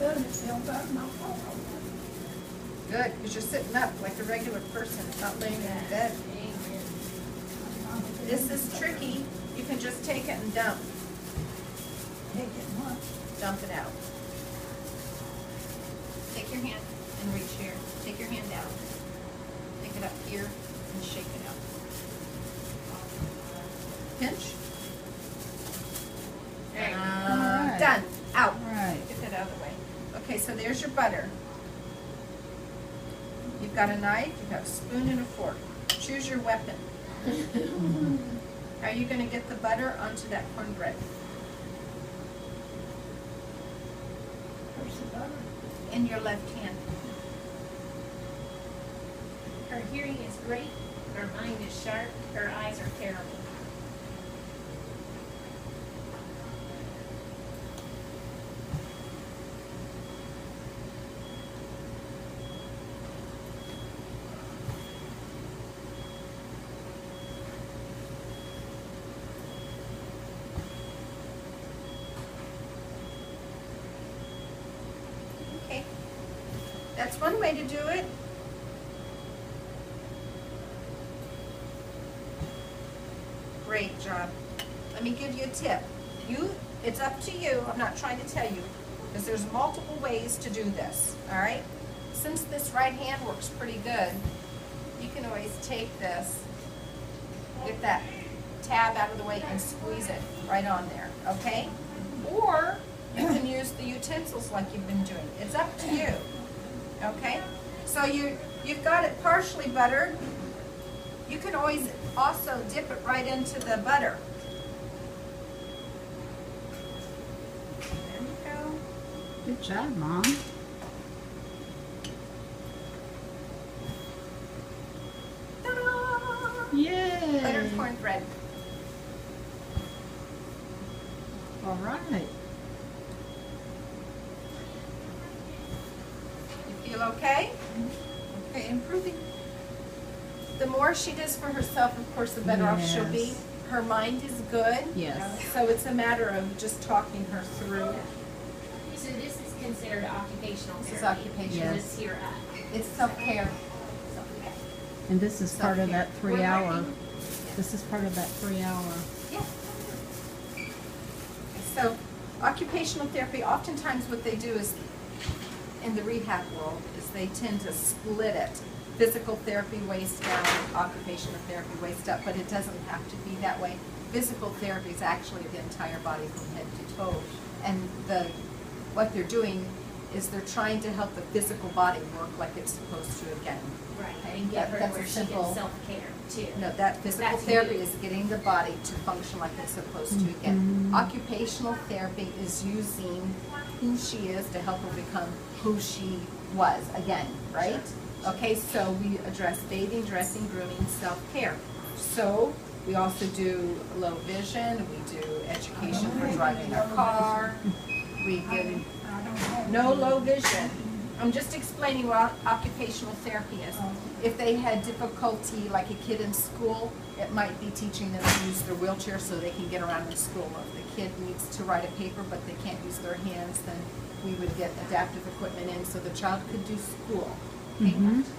good, it feels up my phone. Good, because you're sitting up like a regular person, not laying in bed. This is tricky. You can just take it and dump. Take it once. Dump it out. Take your hand and reach here. Take your hand out. Take it up here and shake it out. Pinch. Alright. Done. Out. Right. Get that out of the way. Okay, so there's your butter. You've got a knife, you've got a spoon and a fork. Choose your weapon. How are you going to get the butter onto that cornbread? Where's the butter? In your left hand. Her hearing is great, her mind is sharp, her eyes are terrible. Okay. That's one way to do it. Great job. Let me give you a tip. It's up to you. I'm not trying to tell you, because there's multiple ways to do this, all right? Since this right hand works pretty good, you can always take this, get that tab out of the way and squeeze it right on there, okay? Or you can use the utensils like you've been doing. It's up to you, okay? So you've got it partially buttered. You can always also dip it right into the butter. There you go. Good job, Mom. Ta-da! Yay! Buttered cornbread. All right. You feel okay? Okay, improving. The more she does for herself, of course, the better off she'll be. Yes. Her mind is good. Yes. So it's a matter of just talking her through. So this is considered occupational This is therapy. occupational. Yes. This here, It's self-care. And this is part of that We're 3-hour. working. This is part of that 3-hour. Yeah. So occupational therapy, oftentimes what they do is, in the rehab world, is they tend to split it. Physical therapy, waist down, occupational therapy, waist up, but it doesn't have to be that way. Physical therapy is actually the entire body from head to toe. And what they're doing is they're trying to help the physical body work like it's supposed to again. right, Okay, and get her that's where a she simple- can self-care too. No, that physical That's therapy you. is getting the body to function like it's supposed to again. Occupational therapy is using who she is to help her become who she was again, right? Okay, so we address bathing, dressing, grooming, self-care. So we also do low vision, we do education for driving a car, we give I don't have. no low vision. I'm just explaining what occupational therapy is. If they had difficulty, like a kid in school, it might be teaching them to use their wheelchair so they can get around in school. Or if the kid needs to write a paper but they can't use their hands, then we would get adaptive equipment in so the child could do school. Okay?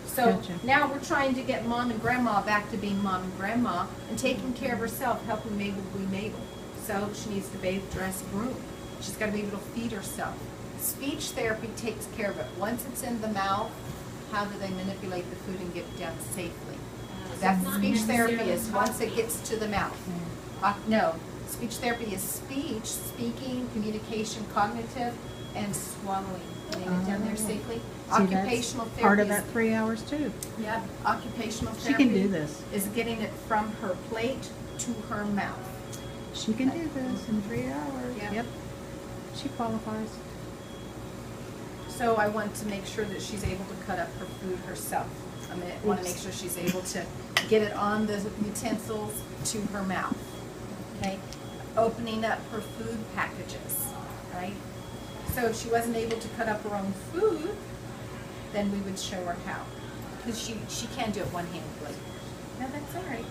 So Gotcha. now we're trying to get mom and grandma back to being mom and grandma and taking care of herself, helping Mabel be Mabel. So she needs to bathe, dress, groom. She's got to be able to feed herself. Speech therapy takes care of it. Once it's in the mouth, how do they manipulate the food and get it down safely? So That's it's not speech therapy necessarily is once it talking. gets to the mouth. No, speech therapy is speech, speaking, communication, cognitive, and swallowing. Getting it down there safely. See, that's Occupational therapy part of is- that 3 hours too. yeah, occupational She therapy can do this. is getting it from her plate to her mouth. She can do this in 3 hours. Yeah. Yep. She qualifies. So I want to make sure that she's able to cut up her food herself. I want to make sure she's able to get it on the utensils to her mouth. Okay, opening up her food packages, right? So if she wasn't able to cut up her own food, then we would show her how, because she can do it one-handedly. No, that's all right.